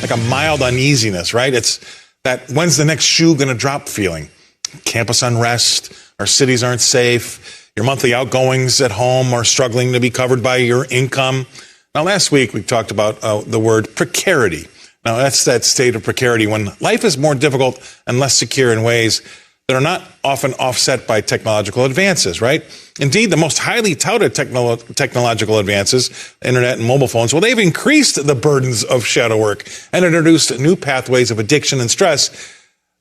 like a mild uneasiness, right? It's that when's the next shoe going to drop feeling. Campus unrest, our cities aren't safe, your monthly outgoings at home are struggling to be covered by your income. Now, last week we talked about the word precarity. Now, that's that state of precarity when life is more difficult and less secure in ways that are not often offset by technological advances, right? Indeed, the most highly touted technological advances, internet and mobile phones, well, they've increased the burdens of shadow work and introduced new pathways of addiction and stress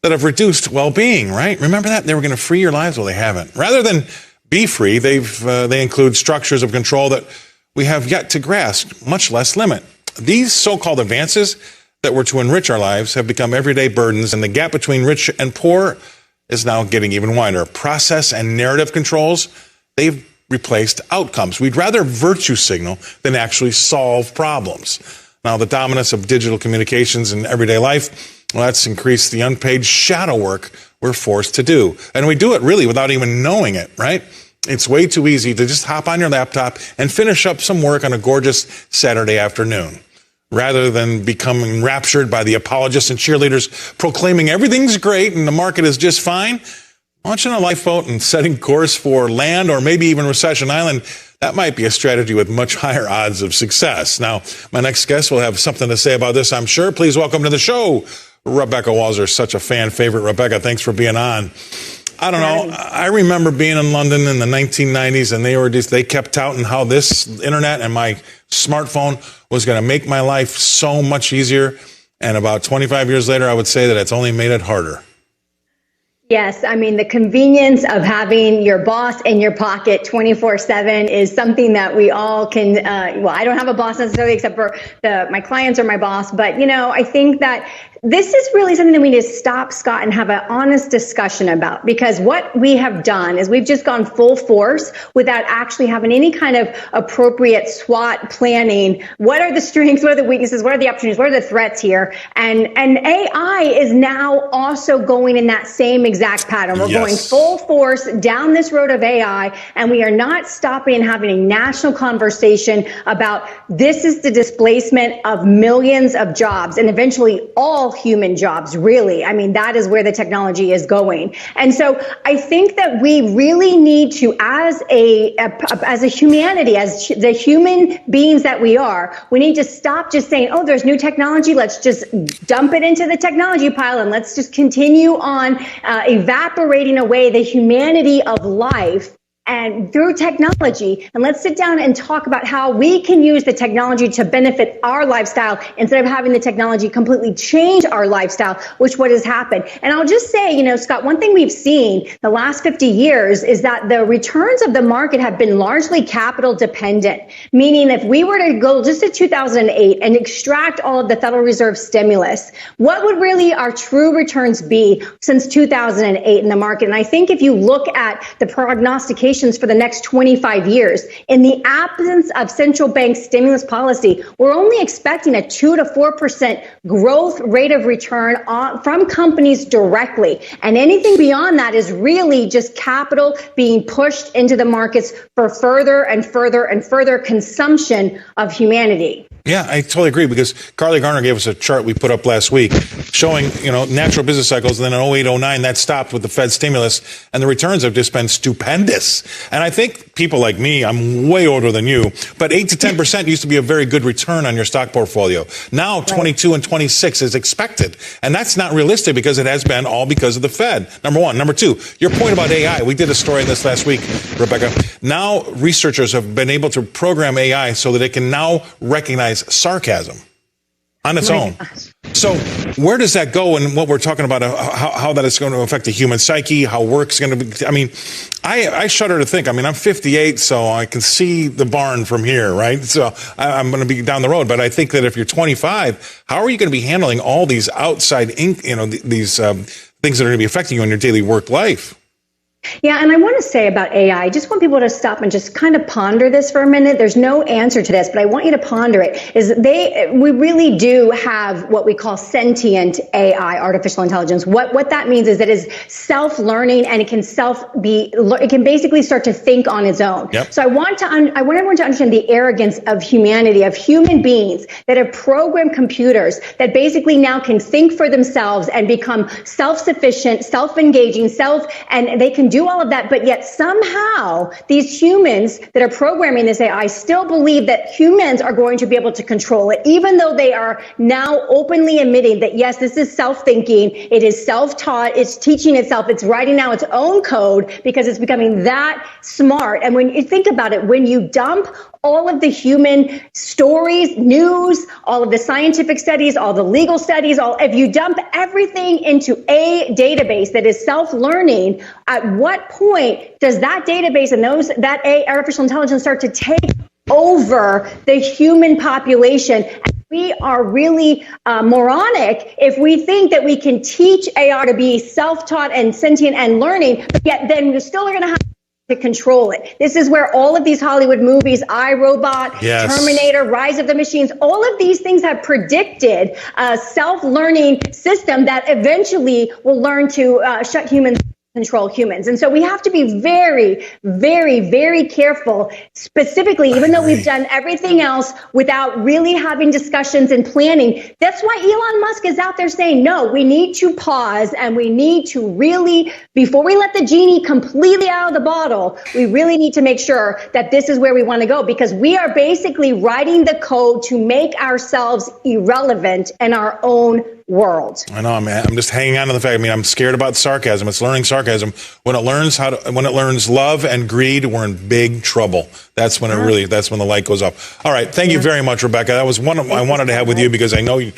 that have reduced well-being, right? Remember that? They were going to free your lives? Well, they haven't. Rather than be free, they include structures of control that we have yet to grasp, much less limit. These so-called advances that were to enrich our lives have become everyday burdens, and the gap between rich and poor is now getting even wider. Process and narrative controls, they've replaced outcomes. We'd rather virtue signal than actually solve problems. Now, the dominance of digital communications in everyday life, well, that's increased the unpaid shadow work we're forced to do. And we do it really without even knowing it, right? It's way too easy to just hop on your laptop and finish up some work on a gorgeous Saturday afternoon, rather than becoming enraptured by the apologists and cheerleaders proclaiming everything's great and the market is just fine. Launching a lifeboat and setting course for land or maybe even Recession Island, that might be a strategy with much higher odds of success. Now, my next guest will have something to say about this, I'm sure. Please welcome to the show, Rebecca Walser, such a fan favorite. Rebecca, thanks for being on. I don't know. I remember being in London in the 1990s, and they kept touting how this internet and my smartphone was going to make my life so much easier. And about 25 years later, I would say that it's only made it harder. Yes, I mean, the convenience of having your boss in your pocket 24/7 is something that we all can, well, I don't have a boss necessarily except for my clients or my boss, but, I think that this is really something that we need to stop, Scott, and have an honest discussion about, because what we have done is we've just gone full force without actually having any kind of appropriate SWOT planning. What are the strengths? What are the weaknesses? What are the opportunities? What are the threats here? And AI is now also going in that same exact pattern. We're going full force down this road of AI, and we are not stopping and having a national conversation about this is the displacement of millions of jobs and eventually all human jobs, really. I mean, that is where the technology is going. And so I think that we really need to, as a humanity, as the human beings that we are, we need to stop just saying, oh, there's new technology, let's just dump it into the technology pile and let's just continue on evaporating away the humanity of life and through technology. And let's sit down and talk about how we can use the technology to benefit our lifestyle instead of having the technology completely change our lifestyle, which what has happened. And I'll just say, Scott, one thing we've seen the last 50 years is that the returns of the market have been largely capital dependent, meaning if we were to go just to 2008 and extract all of the Federal Reserve stimulus, what would really our true returns be since 2008 in the market? And I think if you look at the prognostication for the next 25 years, in the absence of central bank stimulus policy, we're only expecting a 2 to 4% growth rate of return from companies directly. And anything beyond that is really just capital being pushed into the markets for further and further and further consumption of humanity. Yeah, I totally agree, because Carly Garner gave us a chart we put up last week showing, natural business cycles, and then in 08, 09, that stopped with the Fed stimulus, and the returns have just been stupendous. And I think people like me, I'm way older than you, but 8 to 10% used to be a very good return on your stock portfolio. Now 22 and 26 is expected, and that's not realistic because it has been all because of the Fed. Number one. Number two, your point about AI. We did a story on this last week, Rebecca. Now researchers have been able to program AI so that it can now recognize sarcasm on its own. So where does that go, and what we're talking about, how that is going to affect the human psyche, how work's going to be? I mean, I shudder to think. I mean, I'm 58, so I can see the barn from here, right? So I'm going to be down the road. But I think that if you're 25, how are you going to be handling all these outside, these things that are going to be affecting you in your daily work life? Yeah, and I want to say about AI, I just want people to stop and just kind of ponder this for a minute. There's no answer to this, but I want you to ponder it. We really do have what we call sentient AI, artificial intelligence. What that means is it is self-learning, and it can basically start to think on its own. Yep. So I want everyone to understand the arrogance of humanity, of human beings that have programmed computers that basically now can think for themselves and become self-sufficient, self-engaging, and they can do all of that, but yet somehow these humans that are programming this AI still believe that humans are going to be able to control it, even though they are now openly admitting that, yes, this is self-thinking, it is self-taught, it's teaching itself, it's writing now its own code because it's becoming that smart. And when you think about it, when you dump all of the human stories, news, all of the scientific studies, all the legal studies, if you dump everything into a database that is self-learning, at what point does that database and that artificial intelligence start to take over the human population? We are really moronic if we think that we can teach AI to be self-taught and sentient and learning, but yet then we're still going to have to control it. This is where all of these Hollywood movies, iRobot, yes, Terminator, Rise of the Machines, all of these things have predicted a self-learning system that eventually will learn to shut humans, control humans. And so we have to be very, very, very careful, specifically, even though we've done everything else without really having discussions and planning. That's why Elon Musk is out there saying, no, we need to pause, and we need to really, before we let the genie completely out of the bottle, we really need to make sure that this is where we want to go, because we are basically writing the code to make ourselves irrelevant in our own world. I know, man. I'm just hanging on to the fact. I mean, I'm scared about sarcasm. It's learning sarcasm. When it learns love and greed, we're in big trouble. That's when that's when the light goes up. All right. Thank you very much, Rebecca. That was one I wanted to have with you because I know you